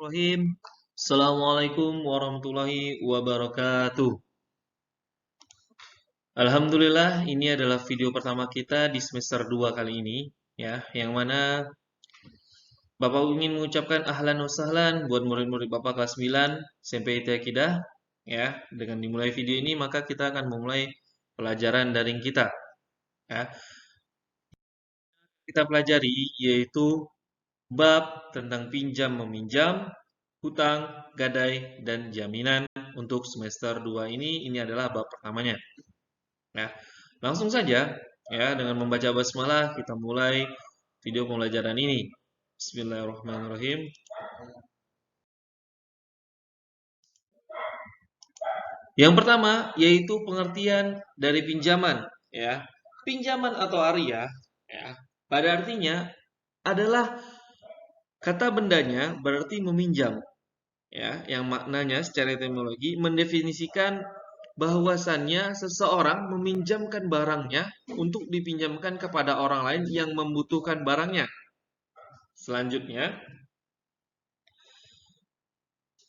Bismillahirrahmanirrahim. Assalamualaikum warahmatullahi wabarakatuh. Alhamdulillah, ini adalah video pertama kita di semester 2 kali ini, ya, yang mana Bapak ingin mengucapkan ahlan wa sahlan buat murid-murid Bapak kelas 9 SMP IT Akidah, ya. Dengan dimulai video ini, maka kita akan memulai pelajaran daring kita, ya. Kita pelajari yaitu bab tentang pinjam meminjam, hutang, gadai, dan jaminan untuk semester 2 ini adalah bab pertamanya. Ya, langsung saja ya dengan membaca basmalah kita mulai video pembelajaran ini. Bismillahirrahmanirrahim. Yang pertama yaitu pengertian dari pinjaman, ya. Pinjaman atau arya, ya, pada artinya adalah kata bendanya berarti meminjam, ya, yang maknanya secara etimologi mendefinisikan bahwasannya seseorang meminjamkan barangnya untuk dipinjamkan kepada orang lain yang membutuhkan barangnya. Selanjutnya,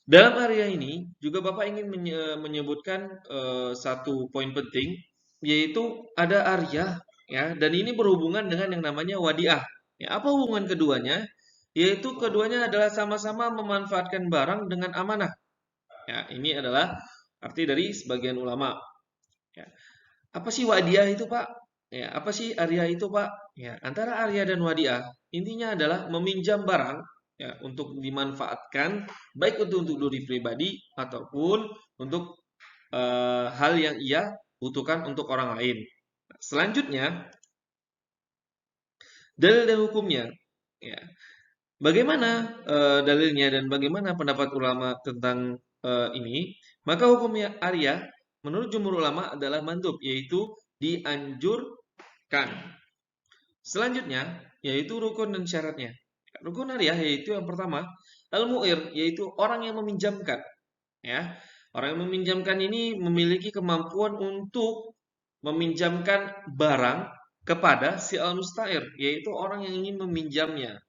dalam area ini juga Bapak ingin menyebutkan satu poin penting, yaitu ada area, ya, dan ini berhubungan dengan yang namanya wadiah. Ya, apa hubungan keduanya? Yaitu keduanya adalah sama-sama memanfaatkan barang dengan amanah. Ya, ini adalah arti dari sebagian ulama. Ya. Apa sih wadiah itu, Pak? Ya, apa sih area itu, Pak? Ya, antara area dan wadiah intinya adalah meminjam barang, ya, untuk dimanfaatkan baik untuk diri pribadi ataupun untuk hal yang ia butuhkan untuk orang lain. Selanjutnya, dalil dan hukumnya. Ya. Bagaimana dalilnya dan bagaimana pendapat ulama tentang ini? Maka hukumnya area menurut jumhur ulama adalah mandub, yaitu dianjurkan. Selanjutnya yaitu rukun dan syaratnya. Rukun area yaitu yang pertama al-mu'ir, yaitu orang yang meminjamkan. Ya, orang yang meminjamkan ini memiliki kemampuan untuk meminjamkan barang kepada si al-musta'ir, yaitu orang yang ingin meminjamnya,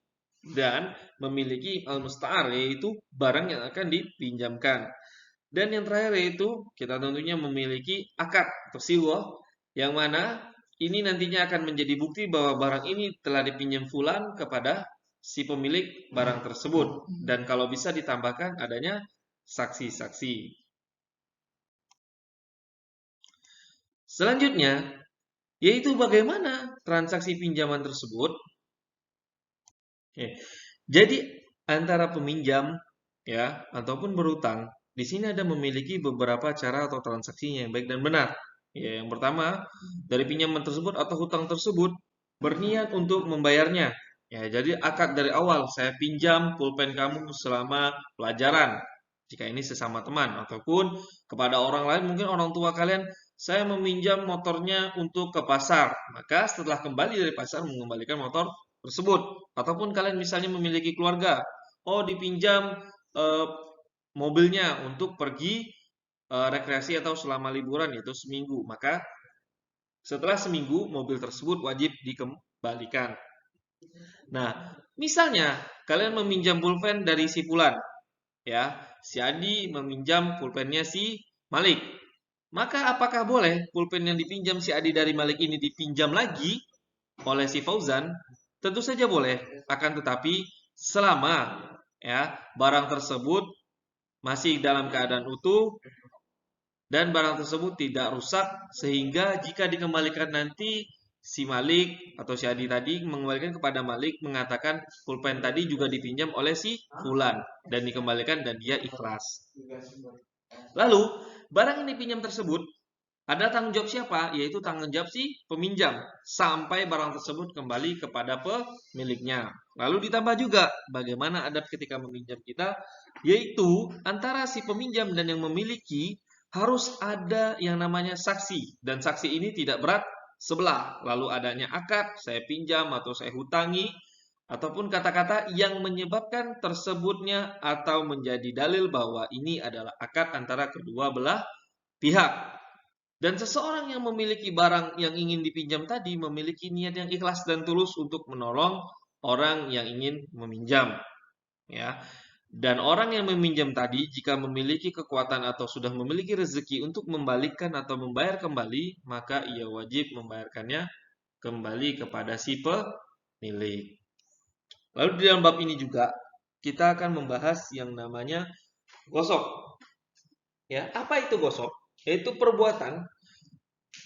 dan memiliki al-musta'ar, yaitu barang yang akan dipinjamkan. Dan yang terakhir yaitu kita tentunya memiliki akad atau siwah, yang mana ini nantinya akan menjadi bukti bahwa barang ini telah dipinjam fulan kepada si pemilik barang tersebut. Dan kalau bisa ditambahkan adanya saksi-saksi. Selanjutnya yaitu bagaimana transaksi pinjaman tersebut. Jadi antara peminjam, ya, ataupun berutang, di sini ada memiliki beberapa cara atau transaksinya yang baik dan benar. Ya, yang pertama, dari pinjaman tersebut atau hutang tersebut berniat untuk membayarnya. Ya, jadi akad dari awal, saya pinjam pulpen kamu selama pelajaran. Jika ini sesama teman ataupun kepada orang lain, mungkin orang tua kalian, saya meminjam motornya untuk ke pasar. Maka setelah kembali dari pasar mengembalikan motor tersebut. Ataupun kalian misalnya memiliki keluarga, oh dipinjam mobilnya untuk pergi rekreasi atau selama liburan, yaitu seminggu. Maka setelah seminggu mobil tersebut wajib dikembalikan. Nah, misalnya kalian meminjam pulpen dari si Fulan, ya, si Adi meminjam pulpennya si Malik. Maka apakah boleh pulpen yang dipinjam si Adi dari Malik ini dipinjam lagi oleh si Fauzan? Tentu saja boleh, akan tetapi selama, ya, barang tersebut masih dalam keadaan utuh dan barang tersebut tidak rusak, sehingga jika dikembalikan nanti si Malik atau si Adi tadi mengembalikan kepada Malik mengatakan pulpen tadi juga dipinjam oleh si Fulan dan dikembalikan dan dia ikhlas. Lalu barang yang dipinjam tersebut ada tanggung jawab siapa? Yaitu tanggung jawab si peminjam sampai barang tersebut kembali kepada pemiliknya. Lalu ditambah juga bagaimana adab ketika meminjam kita, yaitu antara si peminjam dan yang memiliki harus ada yang namanya saksi, dan saksi ini tidak berat sebelah. Lalu adanya akad, saya pinjam atau saya hutangi, ataupun kata-kata yang menyebabkan tersebutnya atau menjadi dalil bahwa ini adalah akad antara kedua belah pihak. Dan seseorang yang memiliki barang yang ingin dipinjam tadi memiliki niat yang ikhlas dan tulus untuk menolong orang yang ingin meminjam. Ya. Dan orang yang meminjam tadi jika memiliki kekuatan atau sudah memiliki rezeki untuk membalikkan atau membayar kembali, maka ia wajib membayarkannya kembali kepada si pemilik. Lalu di dalam bab ini juga kita akan membahas yang namanya gosok. Ya, apa itu gosok? Yaitu perbuatan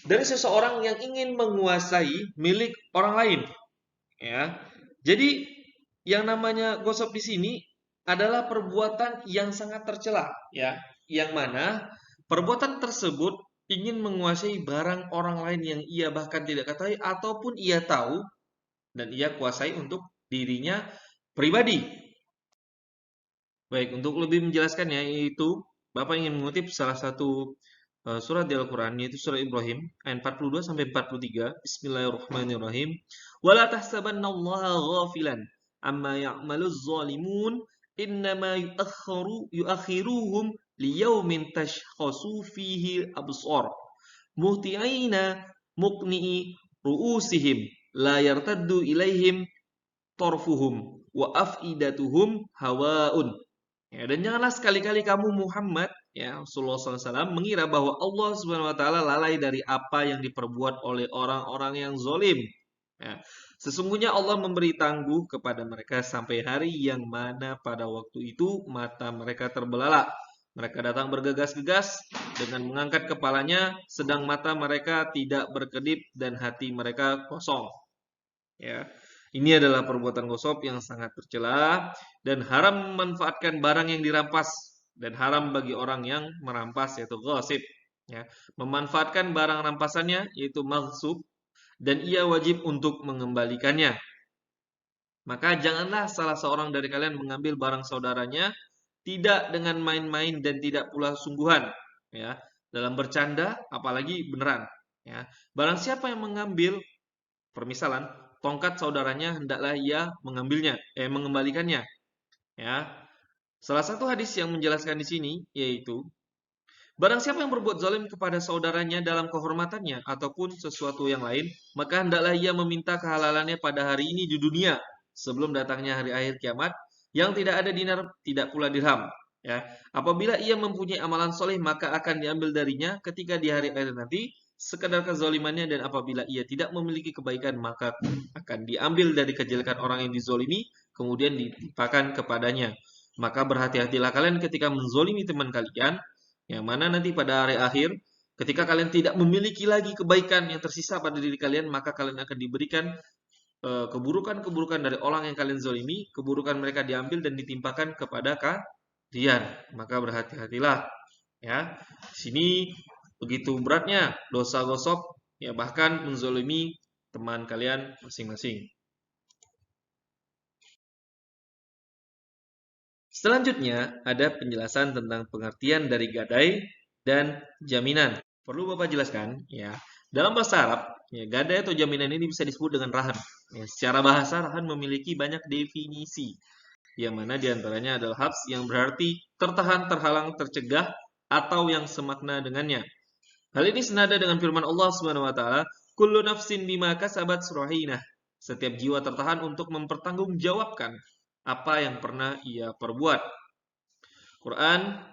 dari seseorang yang ingin menguasai milik orang lain. Ya, jadi yang namanya gosok di sini adalah perbuatan yang sangat tercela, ya, yang mana perbuatan tersebut ingin menguasai barang orang lain yang ia bahkan tidak ketahui ataupun ia tahu dan ia kuasai untuk dirinya pribadi. Baik, untuk lebih menjelaskannya yaitu Bapak ingin mengutip salah satu surat di Al-Qur'an yaitu surah Ibrahim ayat 42 sampai 43. Bismillahirrahmanirrahim. Wala tahsabannallaha ghafilan amma ya'maluz zalimun innama yuakhiruhum liyaumin tashkhasu fihi absar muhti'ina muqni'i ru'usihim la yartaddu ilaihim torfuhum wa afidatuhum hawaun. Ya, dan janganlah sekali-kali kamu Muhammad ya Rasulullah SAW mengira bahwa Allah Subhanahu Wa Taala lalai dari apa yang diperbuat oleh orang-orang yang zolim. Ya, sesungguhnya Allah memberi tangguh kepada mereka sampai hari yang mana pada waktu itu mata mereka terbelalak. Mereka datang bergegas-gegas dengan mengangkat kepalanya, sedang mata mereka tidak berkedip dan hati mereka kosong. Ya, ini adalah perbuatan gosip yang sangat tercela dan haram memanfaatkan barang yang dirampas dan haram bagi orang yang merampas yaitu ghasib. Ya, memanfaatkan barang rampasannya yaitu maghsub dan ia wajib untuk mengembalikannya. Maka janganlah salah seorang dari kalian mengambil barang saudaranya tidak dengan main-main dan tidak pula sungguhan, ya, dalam bercanda apalagi beneran, ya. Barang siapa yang mengambil permisalan tongkat saudaranya hendaklah ia mengembalikannya, ya. Salah satu hadis yang menjelaskan di sini yaitu barang siapa yang berbuat zalim kepada saudaranya dalam kehormatannya ataupun sesuatu yang lain, maka hendaklah ia meminta kehalalannya pada hari ini di dunia sebelum datangnya hari akhir kiamat yang tidak ada dinar, tidak pula dirham. Ya, apabila ia mempunyai amalan soleh maka akan diambil darinya ketika di hari akhir nanti sekadar kezalimannya dan apabila ia tidak memiliki kebaikan maka akan diambil dari kejelekan orang yang dizolimi kemudian ditimpakan kepadanya. Maka berhati-hatilah kalian ketika menzolimi teman kalian yang mana nanti pada hari akhir ketika kalian tidak memiliki lagi kebaikan yang tersisa pada diri kalian maka kalian akan diberikan keburukan-keburukan dari orang yang kalian zolimi, keburukan mereka diambil dan ditimpakan kepada kalian. Maka berhati-hatilah. Ya, di sini begitu beratnya dosa gosok, ya bahkan menzolimi teman kalian masing-masing. Selanjutnya ada penjelasan tentang pengertian dari gadai dan jaminan. Perlu Bapak jelaskan, ya. Dalam bahasa Arab, ya, gadai atau jaminan ini bisa disebut dengan rahan. Ya, secara bahasa rahan memiliki banyak definisi, yang mana diantaranya adalah habs yang berarti tertahan, terhalang, tercegah, atau yang semakna dengannya. Hal ini senada dengan firman Allah Subhanahu wa taala, "Kullu nafsin bima kasabat rahinah." Setiap jiwa tertahan untuk mempertanggungjawabkan apa yang pernah ia perbuat. Quran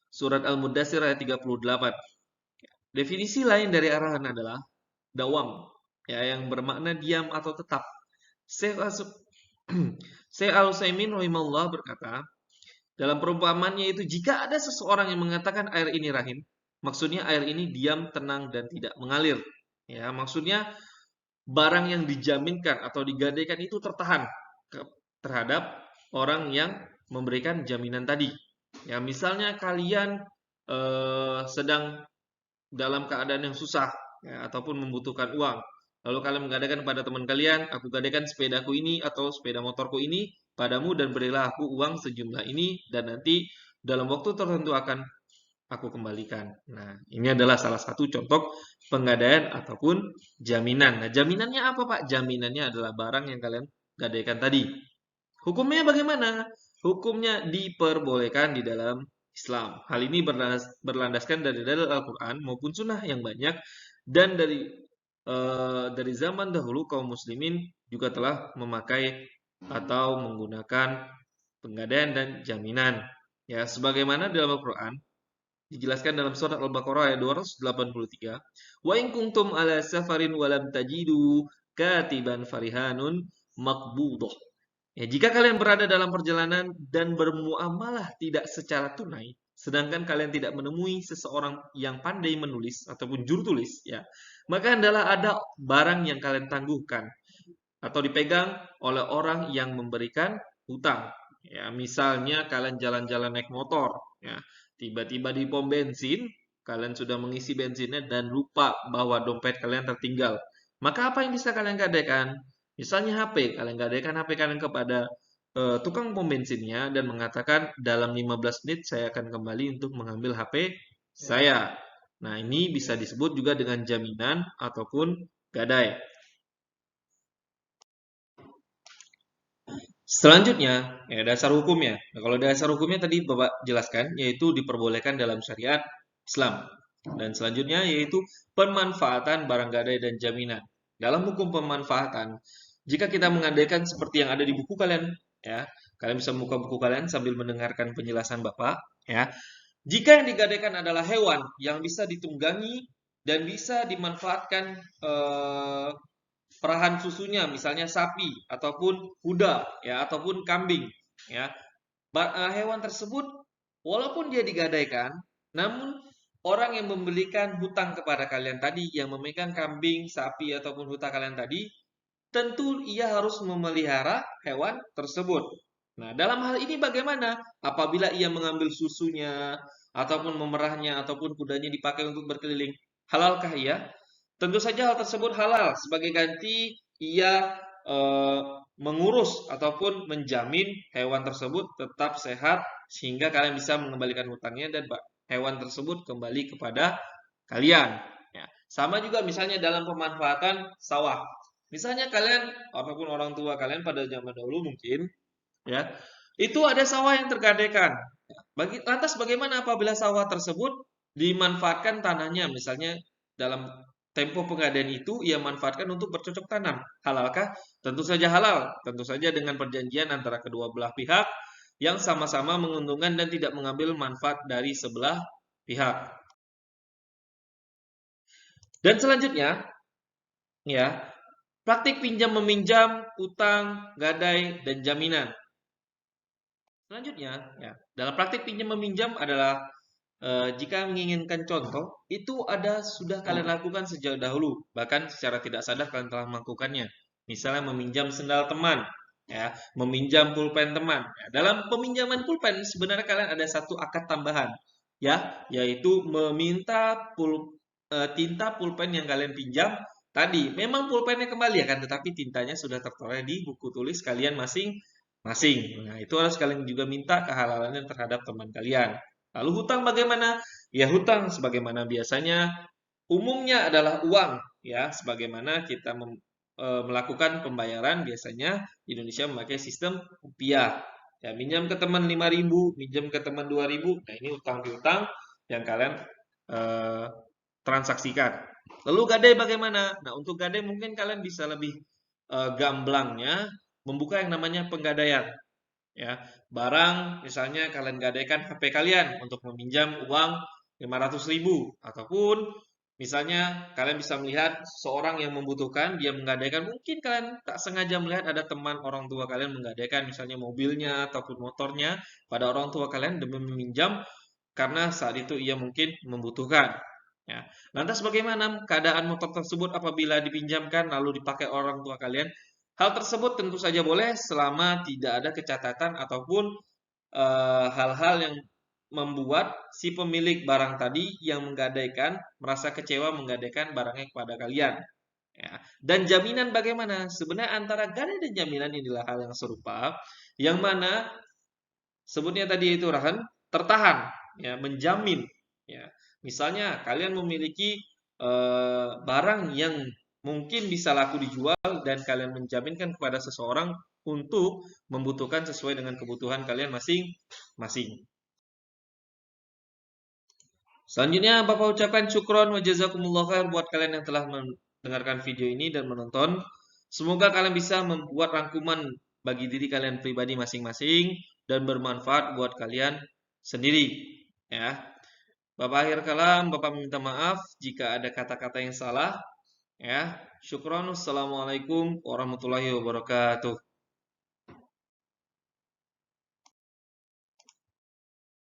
Surat Al-Mudaththir ayat 38. Definisi lain dari arahan adalah dawam, ya, yang bermakna diam atau tetap. Syekh Al-Utsaimin rahimahullah berkata, dalam perumpamannya itu jika ada seseorang yang mengatakan air ini rahim, maksudnya air ini diam, tenang dan tidak mengalir. Ya, maksudnya barang yang dijaminkan atau digadaikan itu tertahan terhadap orang yang memberikan jaminan tadi. Ya, misalnya kalian sedang dalam keadaan yang susah ya, ataupun membutuhkan uang. Lalu kalian menggadaikan pada teman kalian, aku gadaikan sepedaku ini atau sepeda motorku ini padamu dan berilah aku uang sejumlah ini dan nanti dalam waktu tertentu akan aku kembalikan. Nah, ini adalah salah satu contoh penggadaian ataupun jaminan. Nah, jaminannya apa, Pak? Jaminannya adalah barang yang kalian gadaikan tadi. Hukumnya bagaimana? Hukumnya diperbolehkan di dalam Islam. Hal ini berlandaskan dari dalil Al-Quran maupun sunnah yang banyak dan dari zaman dahulu kaum muslimin juga telah memakai atau menggunakan penggadaian dan jaminan. Ya, sebagaimana dalam Al-Qur'an dijelaskan dalam surat Al-Baqarah ayat 283, "Wa in kuntum ala safarin wa lam tajidu katiban farihanun maqbudah." Ya, jika kalian berada dalam perjalanan dan bermuamalah tidak secara tunai, sedangkan kalian tidak menemui seseorang yang pandai menulis ataupun juru tulis, ya, maka adalah ada barang yang kalian tangguhkan atau dipegang oleh orang yang memberikan hutang. Ya, misalnya kalian jalan-jalan naik motor, ya, tiba-tiba di pom bensin, kalian sudah mengisi bensinnya dan lupa bahwa dompet kalian tertinggal. Maka apa yang bisa kalian gadaikan? Misalnya HP, kalian gadaikan HP kalian kepada tukang pom bensinnya dan mengatakan dalam 15 menit saya akan kembali untuk mengambil HP saya. Nah, ini bisa disebut juga dengan jaminan ataupun gadai. Selanjutnya, ya dasar hukumnya. Nah, kalau dasar hukumnya tadi Bapak jelaskan, yaitu diperbolehkan dalam syariat Islam. Dan selanjutnya yaitu pemanfaatan barang gadai dan jaminan. Dalam hukum pemanfaatan, jika kita mengandaikan seperti yang ada di buku kalian, ya, kalian bisa membuka buku kalian sambil mendengarkan penjelasan Bapak, ya. Jika yang digadaikan adalah hewan yang bisa ditunggangi dan bisa dimanfaatkan perahan susunya, misalnya sapi ataupun kuda, ya, ataupun kambing, ya. Hewan tersebut walaupun dia digadaikan, namun orang yang membelikan hutang kepada kalian tadi, yang memegang kambing, sapi ataupun unta kalian tadi, tentu ia harus memelihara hewan tersebut. Nah, dalam hal ini bagaimana? Apabila ia mengambil susunya ataupun memerahnya ataupun kudanya dipakai untuk berkeliling, halalkah ia? Tentu saja hal tersebut halal sebagai ganti ia mengurus ataupun menjamin hewan tersebut tetap sehat sehingga kalian bisa mengembalikan hutangnya dan hewan tersebut kembali kepada kalian. Ya. Sama juga misalnya dalam pemanfaatan sawah. Misalnya kalian ataupun orang tua kalian pada zaman dahulu mungkin, ya, itu ada sawah yang tergadaikan. Lantas bagaimana apabila sawah tersebut dimanfaatkan tanahnya, misalnya dalam tempo pengadaian itu ia manfaatkan untuk bercocok tanam. Halalkah? Tentu saja halal. Tentu saja dengan perjanjian antara kedua belah pihak yang sama-sama menguntungkan dan tidak mengambil manfaat dari sebelah pihak. Dan selanjutnya, ya, praktik pinjam meminjam, utang, gadai, dan jaminan. Selanjutnya, ya, dalam praktik pinjam meminjam adalah jika menginginkan contoh, itu sudah kalian lakukan sejak dahulu, bahkan secara tidak sadar kalian telah melakukannya. Misalnya meminjam sendal teman, ya, meminjam pulpen teman. Ya, dalam peminjaman pulpen sebenarnya kalian ada satu akad tambahan, ya, yaitu meminta tinta pulpen yang kalian pinjam tadi. Memang pulpennya kembali akan, tetapi tintanya sudah tertera di buku tulis kalian masing-masing. Nah, itu harus kalian juga minta kehalalannya terhadap teman kalian. Lalu hutang bagaimana? Ya, hutang sebagaimana biasanya umumnya adalah uang, ya, sebagaimana kita melakukan pembayaran biasanya di Indonesia memakai sistem rupiah. Ya, minjam ke teman 5.000, minjam ke teman 2.000. Nah, ini utang piutang yang kalian transaksikan. Lalu gadai bagaimana? Nah, untuk gadai mungkin kalian bisa lebih gamblangnya membuka yang namanya penggadaian. Ya, barang misalnya kalian gadaikan HP kalian untuk meminjam uang 500.000 ataupun misalnya kalian bisa melihat seorang yang membutuhkan, dia menggadaikan, mungkin kalian tak sengaja melihat ada teman orang tua kalian menggadaikan misalnya mobilnya ataupun motornya pada orang tua kalian demi meminjam karena saat itu ia mungkin membutuhkan. Ya. Lantas bagaimana keadaan motor tersebut apabila dipinjamkan lalu dipakai orang tua kalian? Hal tersebut tentu saja boleh selama tidak ada kecatatan ataupun hal-hal yang membuat si pemilik barang tadi yang menggadaikan merasa kecewa menggadaikan barangnya kepada kalian. Ya. Dan jaminan bagaimana? Sebenarnya antara gadai dan jaminan inilah hal yang serupa, yang mana sebutnya tadi itu rahan tertahan, ya, menjamin. Ya. Misalnya kalian memiliki barang yang mungkin bisa laku dijual dan kalian menjaminkan kepada seseorang untuk membutuhkan sesuai dengan kebutuhan kalian masing-masing. Selanjutnya Bapak ucapkan syukron wa jazakumullah khair buat kalian yang telah mendengarkan video ini dan menonton. Semoga kalian bisa membuat rangkuman bagi diri kalian pribadi masing-masing dan bermanfaat buat kalian sendiri. Ya, Bapak akhir kalam, Bapak minta maaf jika ada kata-kata yang salah. Ya, syukron. Assalamualaikum warahmatullahi wabarakatuh.